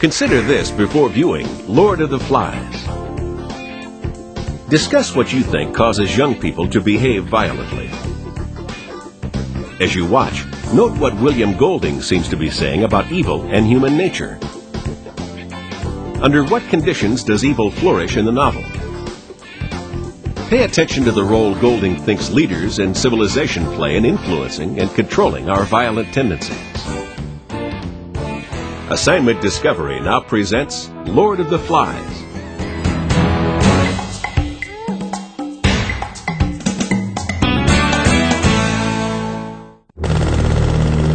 Consider this before viewing Lord of the Flies. Discuss what you think causes young people to behave violently. As you watch, note what William Golding seems to be saying about evil and human nature. Under what conditions does evil flourish in the novel? Pay attention to the role Golding thinks leaders and civilization play in influencing and controlling our violent tendencies. Assignment Discovery now presents Lord of the Flies.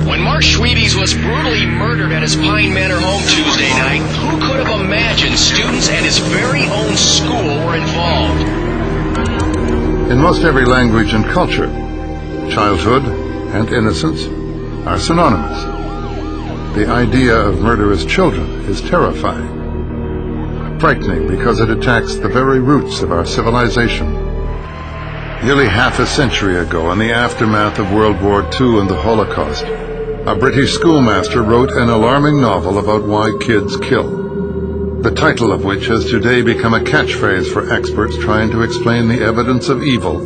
When Mark Schwedes was brutally murdered at his Pine Manor home Tuesday night, who could have imagined students at his very own school were involved? In most every language and culture, childhood and innocence are synonymous. The idea of murderous children is terrifying, frightening because it attacks the very roots of our civilization. Nearly half a century ago, in the aftermath of World War II and the Holocaust, a British schoolmaster wrote an alarming novel about why kids kill, the title of which has today become a catchphrase for experts trying to explain the evidence of evil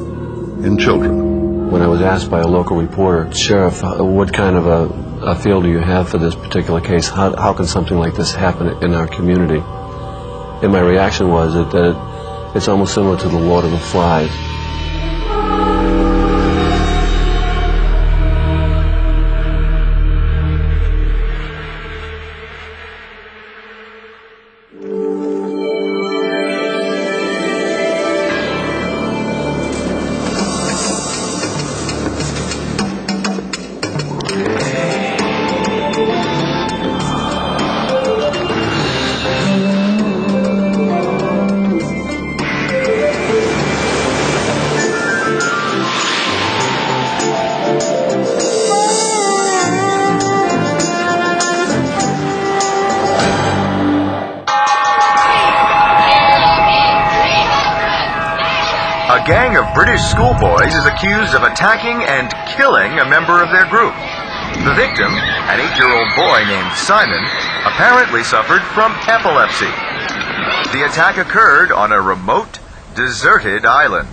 in children. When I was asked by a local reporter, Sheriff, what kind of a feel do you have for this particular case? How can something like this happen in our community? And my reaction was that it's almost similar to the Lord of the Flies. A gang of British schoolboys is accused of attacking and killing a member of their group. The victim, an 8-year-old boy named Simon, apparently suffered from epilepsy. The attack occurred on a remote, deserted island.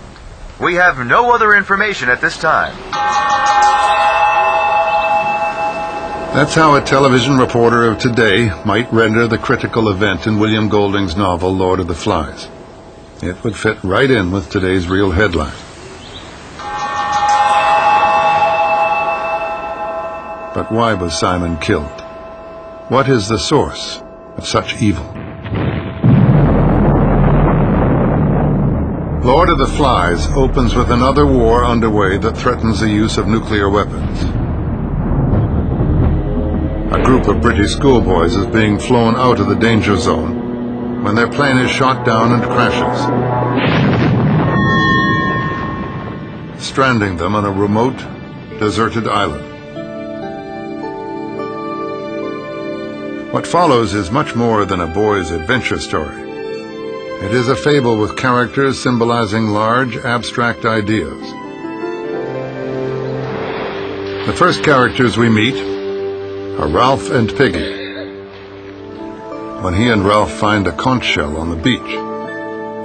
We have no other information at this time. That's how a television reporter of today might render the critical event in William Golding's novel Lord of the Flies. It would fit right in with today's real headline. But why was Simon killed? What is the source of such evil? Lord of the Flies opens with another war underway that threatens the use of nuclear weapons. A group of British schoolboys is being flown out of the danger zone when their plane is shot down and crashes, stranding them on a remote, deserted island. What follows is much more than a boy's adventure story. It is a fable with characters symbolizing large, abstract ideas. The first characters we meet are Ralph and Piggy. When he and Ralph find a conch shell on the beach,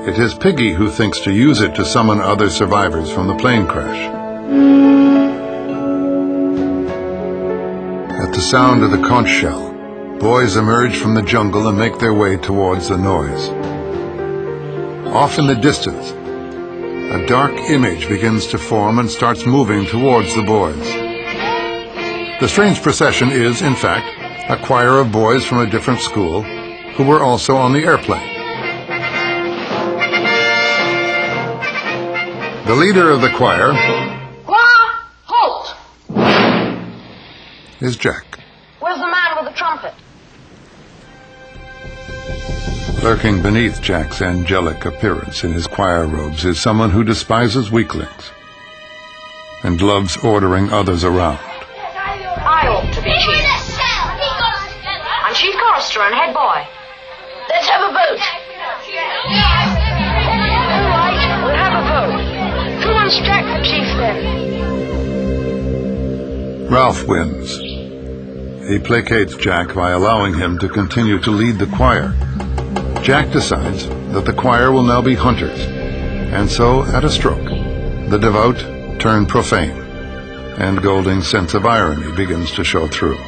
it is Piggy who thinks to use it to summon other survivors from the plane crash. At the sound of the conch shell, boys emerge from the jungle and make their way towards the noise. Off in the distance, a dark image begins to form and starts moving towards the boys. The strange procession is, in fact, a choir of boys from a different school who were also on the airplane. The leader of the choir halt! is Jack. Where's the man with the trumpet? Lurking beneath Jack's angelic appearance in his choir robes is someone who despises weaklings and loves ordering others around. I ought to be chief. I'm chief chorister and head boy. Let's have a vote. All right, we'll have a vote. Who wants Jack for chief then? Ralph wins. he placates Jack by allowing him to continue to lead the choir. Jack decides that the choir will now be hunters, and so, at a stroke, the devout turn profane, and Golding's sense of irony begins to show through.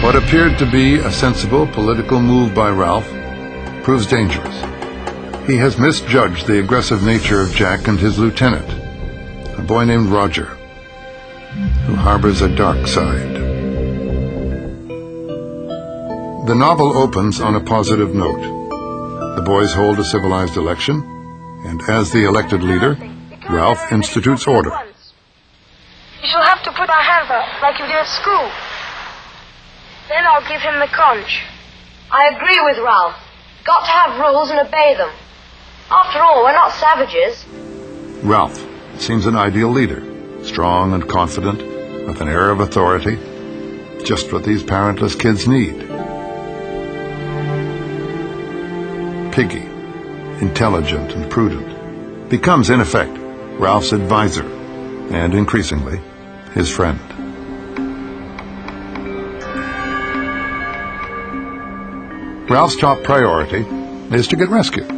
What appeared to be a sensible political move by Ralph proves dangerous. He has misjudged the aggressive nature of Jack and his lieutenant, a boy named Roger, who harbors a dark side. The novel opens on a positive note. The boys hold a civilized election, and as the elected leader, Ralph institutes order. You shall have to put our hands up like you do at school. Then I'll give him the conch. I agree with Ralph. Got to have rules and obey them. After all, we're not savages. Ralph seems an ideal leader, strong and confident, with an air of authority, just what these parentless kids need. Piggy, intelligent and prudent, becomes in effect Ralph's advisor and, increasingly, his friend. Ralph's top priority is to get rescued,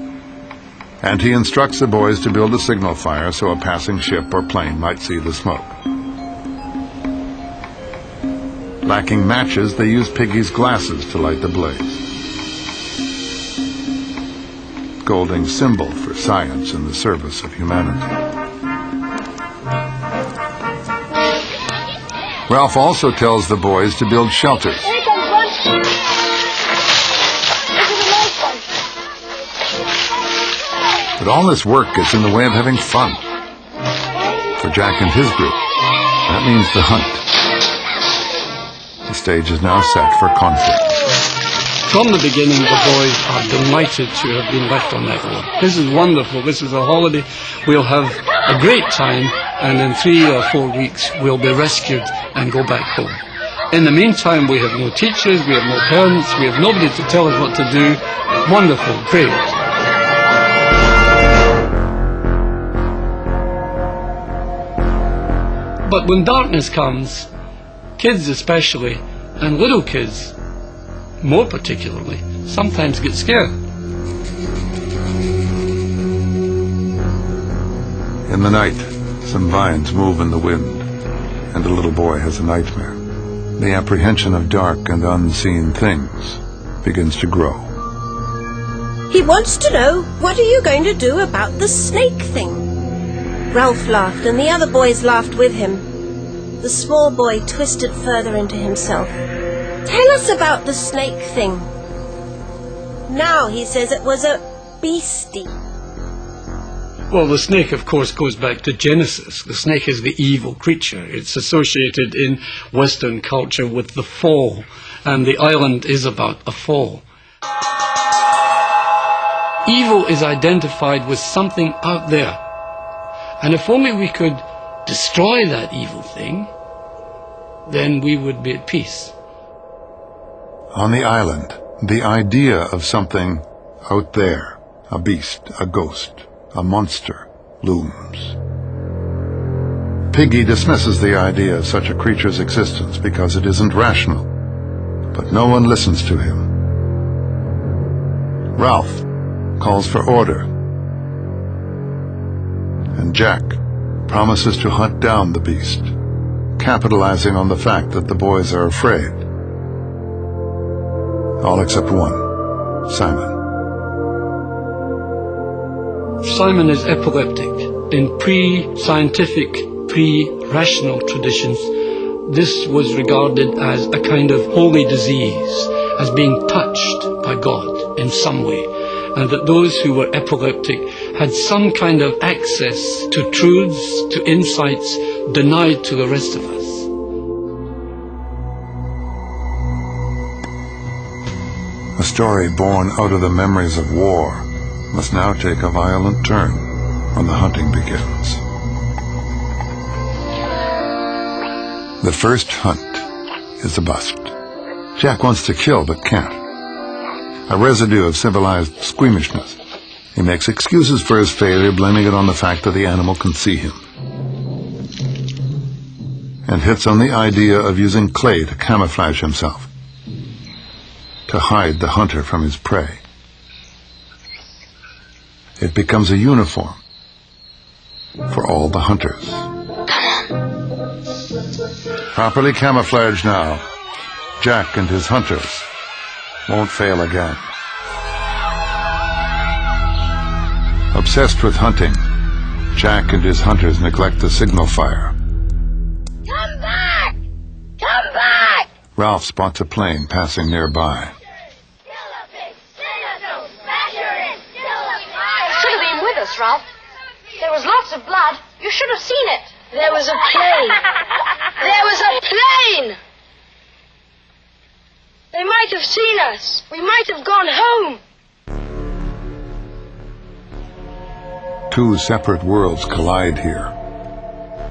and he instructs the boys to build a signal fire so a passing ship or plane might see the smoke. Lacking matches, they use Piggy's glasses to light the blaze. Golding's symbol for science in the service of humanity. Ralph also tells the boys to build shelters. But all this work gets in the way of having fun. For Jack and his group, that means the hunt. The stage is now set for conflict. From the beginning, the boys are delighted to have been left on that island. This is wonderful. This is a holiday. We'll have a great time, and in 3 or 4 weeks, we'll be rescued and go back home. In the meantime, we have no teachers, we have no parents, we have nobody to tell us what to do. Wonderful, great. But when darkness comes, kids especially, and little kids more particularly, sometimes get scared. In the night, some vines move in the wind, and a little boy has a nightmare. The apprehension of dark and unseen things begins to grow. He wants to know, what are you going to do about the snake thing? Ralph laughed, and the other boys laughed with him. The small boy twisted further into himself. Tell us about the snake thing. Now he says it was a beastie. Well, the snake, of course, goes back to Genesis. The snake is the evil creature. It's associated in Western culture with the fall, and the island is about a fall. Evil is identified with something out there. And if only we could destroy that evil thing, then we would be at peace. On the island, the idea of something out there, a beast, a ghost, a monster, looms. Piggy dismisses the idea of such a creature's existence because it isn't rational, but no one listens to him. Ralph calls for order, and Jack promises to hunt down the beast, capitalizing on the fact that the boys are afraid. All except one, Simon. Simon is epileptic. In pre-scientific, pre-rational traditions, this was regarded as a kind of holy disease, as being touched by God in some way, and that those who were epileptic had some kind of access to truths, to insights denied to the rest of us. A story born out of the memories of war must now take a violent turn when the hunting begins. The first hunt is a bust. Jack wants to kill but can't. A residue of civilized squeamishness. He makes excuses for his failure, blaming it on the fact that the animal can see him. and hits on the idea of using clay to camouflage himself, to hide the hunter from his prey. It becomes a uniform for all the hunters. Properly camouflaged now, Jack and his hunters won't fail again. Obsessed with hunting, Jack and his hunters neglect the signal fire. Come back! Come back! Ralph spots a plane passing nearby. Should have been with us, Ralph. There was lots of blood. You should have seen it. There was a plane. There was a plane! They might have seen us. We might have gone home. Two separate worlds collide here.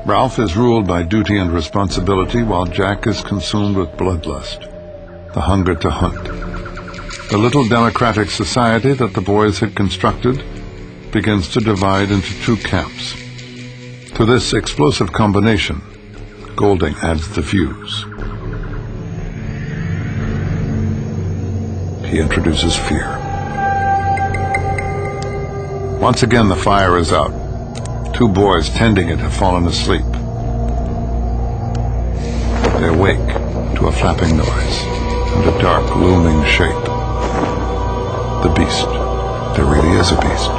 Ralph is ruled by duty and responsibility, while Jack is consumed with bloodlust, the hunger to hunt. The little democratic society that the boys had constructed begins to divide into two camps. To this explosive combination, Golding adds the fuse. He introduces fear. Once again, the fire is out. Two boys tending it have fallen asleep. They awake to a flapping noise and a dark, looming shape. The beast. There really is a beast.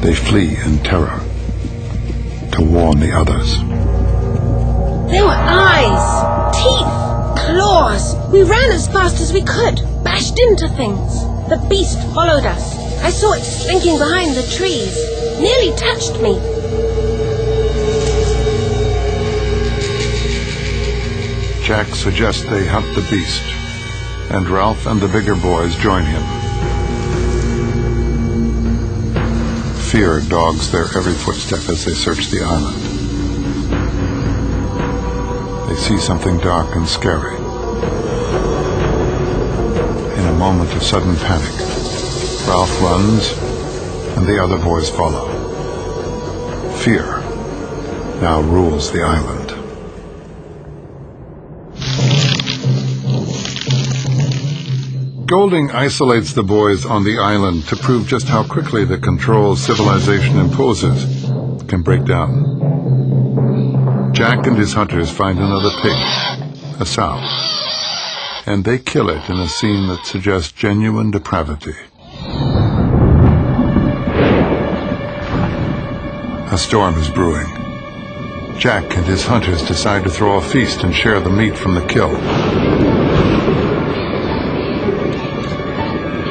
They flee in terror to warn the others. There were eyes, teeth, claws. We ran as fast as we could, bashed into things. The beast followed us. I saw it slinking behind the trees. Nearly touched me. Jack suggests they hunt the beast, and Ralph and the bigger boys join him. Fear dogs their every footstep as they search the island. They see something dark and scary. In a moment of sudden panic, Ralph runs, and the other boys follow. Fear now rules the island. Golding isolates the boys on the island to prove just how quickly the control civilization imposes can break down. Jack and his hunters find another pig, a sow, and they kill it in a scene that suggests genuine depravity. A storm is brewing. Jack and his hunters decide to throw a feast and share the meat from the kill.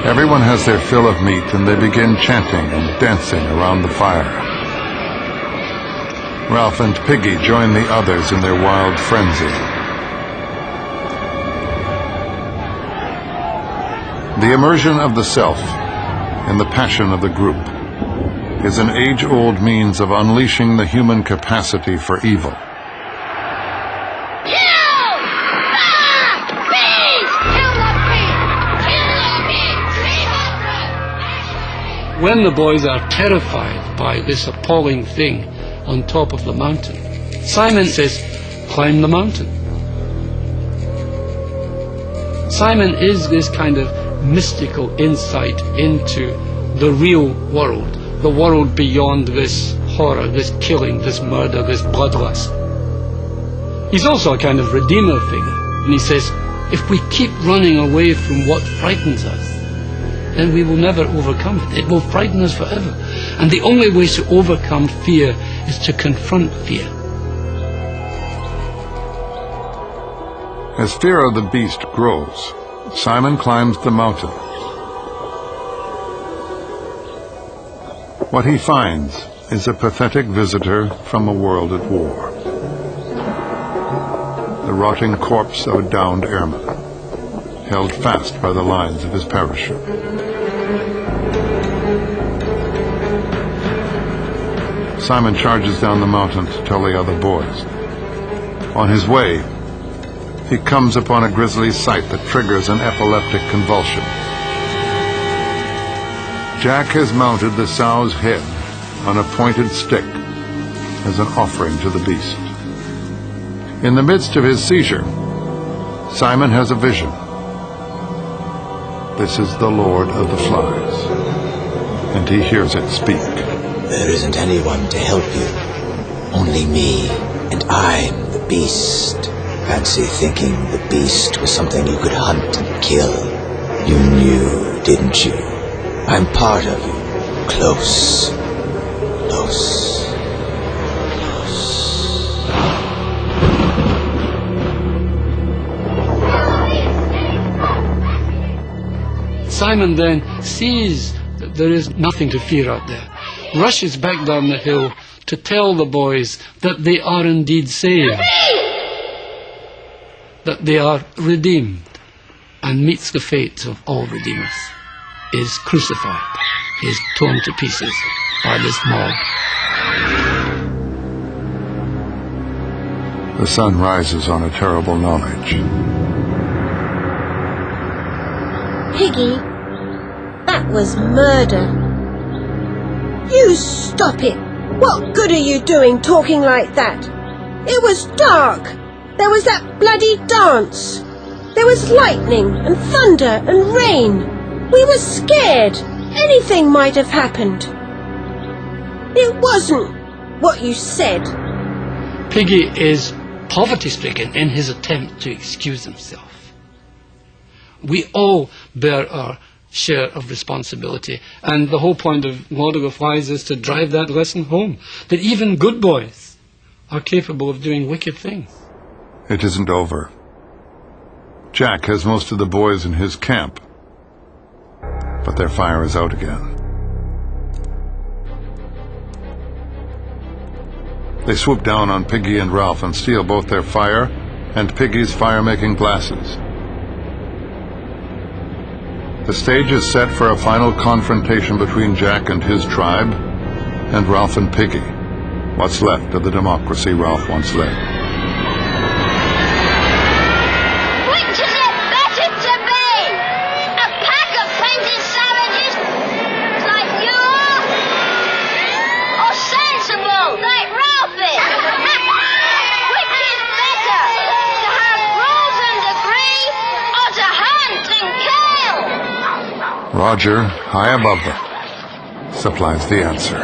Everyone has their fill of meat, and they begin chanting and dancing around the fire. Ralph and Piggy join the others in their wild frenzy. The immersion of the self in the passion of the group is an age-old means of unleashing the human capacity for evil. When the boys are terrified by this appalling thing on top of the mountain, Simon says, climb the mountain. Simon is this kind of mystical insight into the real world, the world beyond this horror, this killing, this murder, this bloodlust. He's also a kind of redeemer figure, and he says, if we keep running away from what frightens us, then we will never overcome it. It will frighten us forever. And the only way to overcome fear is to confront fear. As fear of the beast grows, Simon climbs the mountain. What he finds is a pathetic visitor from a world at war. The rotting corpse of a downed airman, held fast by the lines of his parachute. Simon charges down the mountain to tell the other boys. On his way, he comes upon a grisly sight that triggers an epileptic convulsion. Jack has mounted the sow's head on a pointed stick as an offering to the beast. In the midst of his seizure, Simon has a vision. This is the Lord of the Flies, and he hears it speak. There isn't anyone to help you. Only me, and I'm the beast. Fancy thinking the beast was something you could hunt and kill. You knew, didn't you? I'm part of you. Close. Close. Simon then sees that there is nothing to fear out there, rushes back down the hill to tell the boys that they are indeed saved, that they are redeemed, and meets the fate of all redeemers, is crucified, is torn to pieces by this mob. The sun rises on a terrible knowledge. Piggy, that was murder. You stop it. What good are you doing talking like that? It was dark. There was that bloody dance. There was lightning and thunder and rain. We were scared. Anything might have happened. It wasn't what you said. Piggy is poverty-stricken in his attempt to excuse himself. We all bear our share of responsibility, and the whole point of Lord of the Flies is to drive that lesson home, that even good boys are capable of doing wicked things. It isn't over. Jack has most of the boys in his camp, but their fire is out again. They swoop down on Piggy and Ralph and steal both their fire and Piggy's fire-making glasses. The stage is set for a final confrontation between Jack and his tribe and Ralph and Piggy, what's left of the democracy Ralph once led. Which is it better to be? A pack of painted savages like you are? Or sensible like Ralph is? Which is better? To have rules and agree, or to hunt and kill? Roger, high above them, supplies the answer.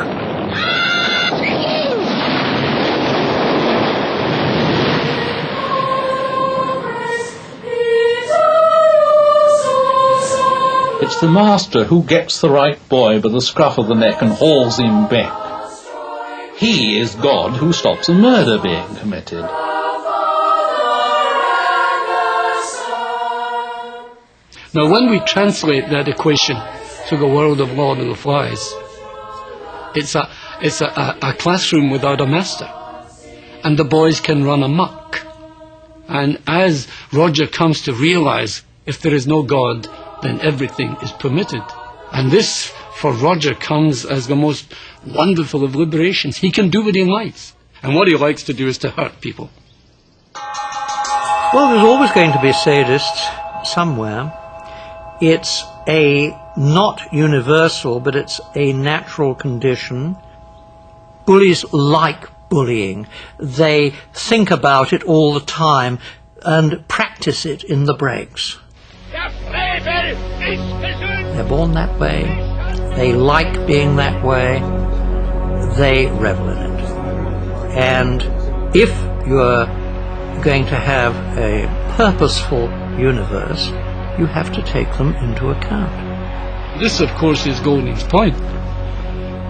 It's the master who gets the right boy by the scruff of the neck and hauls him back. He is God who stops a murder being committed. Now, when we translate that equation to the world of Lord of the Flies, it's a classroom without a master, and the boys can run amok. And as Roger comes to realize, if there is no God, then everything is permitted. And this, for Roger, comes as the most wonderful of liberations. He can do what he likes, and what he likes to do is to hurt people. Well, there's always going to be sadists somewhere. It's a not universal, but it's a natural condition. Bullies like bullying. They think about it all the time and practice it in the breaks. They're born that way. They like being that way. They revel in it. And if you're going to have a purposeful universe, you have to take them into account. This, of course, is Golding's point.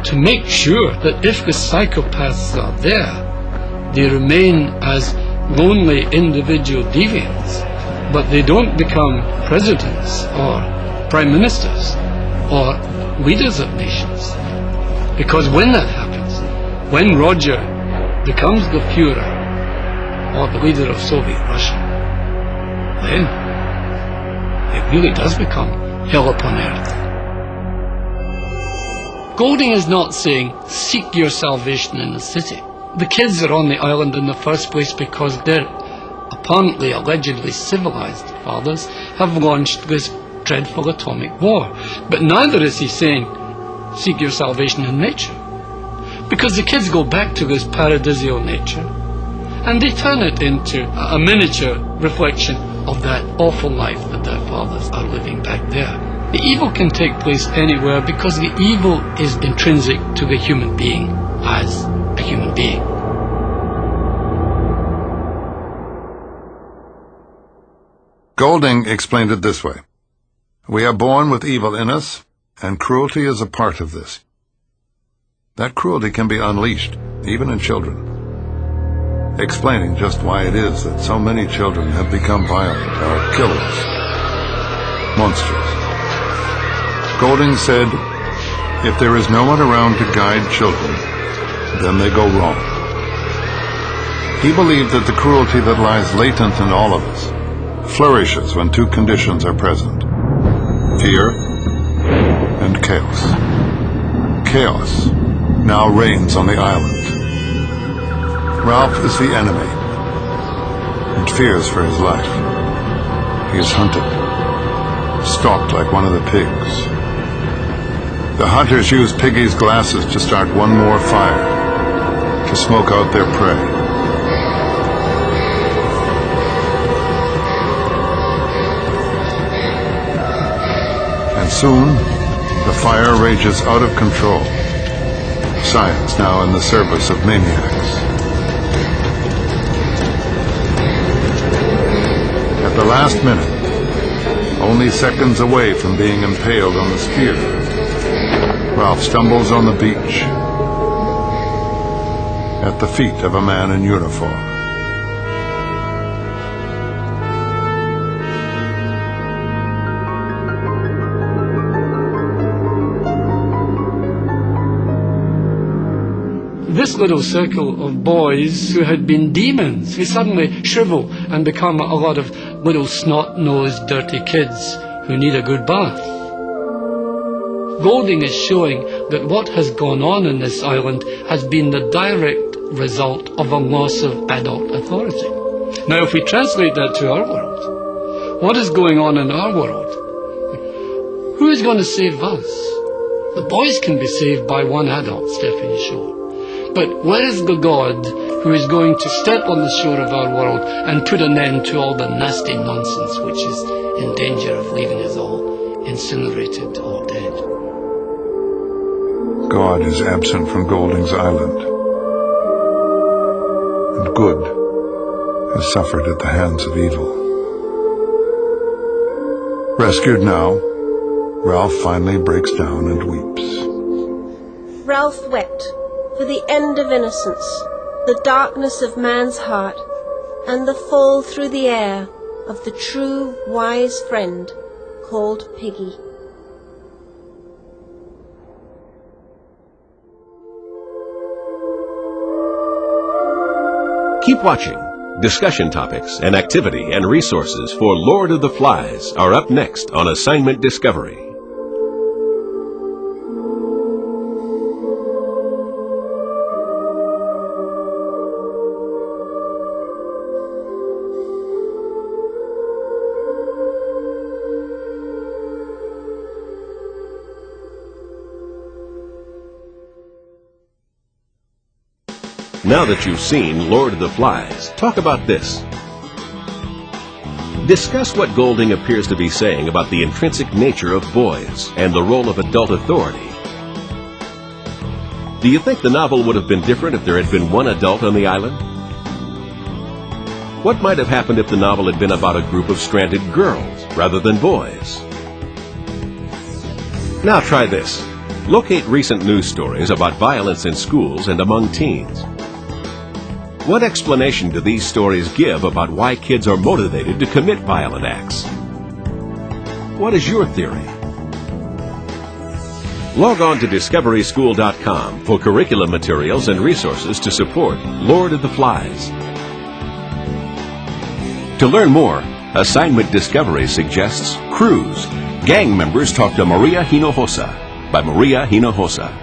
To make sure that if the psychopaths are there, they remain as lonely individual deviants, but they don't become presidents or prime ministers or leaders of nations. Because when that happens, when Roger becomes the Führer or the leader of Soviet Russia, then it really does become hell upon earth. Golding is not saying, seek your salvation in the city. The kids are on the island in the first place because their apparently, allegedly civilized fathers have launched this dreadful atomic war. But neither is he saying, seek your salvation in nature. Because the kids go back to this paradisial nature, and they turn it into a miniature reflection of that awful life that their fathers are living back there. The evil can take place anywhere because the evil is intrinsic to the human being as a human being. Golding explained it this way. We are born with evil in us, and cruelty is a part of this. That cruelty can be unleashed, even in children, explaining just why it is that so many children have become violent or killers, monsters. Golding said, if there is no one around to guide children, then they go wrong. He believed that the cruelty that lies latent in all of us flourishes when two conditions are present: fear and chaos. Chaos now reigns on the island. Ralph is the enemy and fears for his life. He is hunted, stalked like one of the pigs. The hunters use Piggy's glasses to start one more fire, to smoke out their prey. And soon, the fire rages out of control. Science now in the service of maniacs. At the last minute, only seconds away from being impaled on the spear, Ralph stumbles on the beach at the feet of a man in uniform. This little circle of boys who had been demons, who suddenly shrivel and become a lot of little snot-nosed, dirty kids who need a good bath. Golding is showing that what has gone on in this island has been the direct result of a loss of adult authority. Now, if we translate that to our world, what is going on in our world? Who is going to save us? The boys can be saved by one adult, Stephanie Shore. But where is the God who is going to step on the shore of our world and put an end to all the nasty nonsense which is in danger of leaving us all incinerated or dead? God is absent from Golding's island, and good has suffered at the hands of evil. Rescued now, Ralph finally breaks down and weeps. Ralph wept for the end of innocence, the darkness of man's heart, and the fall through the air of the true, wise friend called Piggy. Keep watching. Discussion topics and activity and resources for Lord of the Flies are up next on Assignment Discovery. Now that you've seen Lord of the Flies, talk about this. Discuss what Golding appears to be saying about the intrinsic nature of boys and the role of adult authority. Do you think the novel would have been different if there had been one adult on the island? What might have happened if the novel had been about a group of stranded girls rather than boys? Now try this. Locate recent news stories about violence in schools and among teens. What explanation do these stories give about why kids are motivated to commit violent acts? What is your theory? Log on to DiscoverySchool.com for curriculum materials and resources to support Lord of the Flies. To learn more, Assignment Discovery suggests Cruise. Gang members talk to Maria Hinojosa by Maria Hinojosa.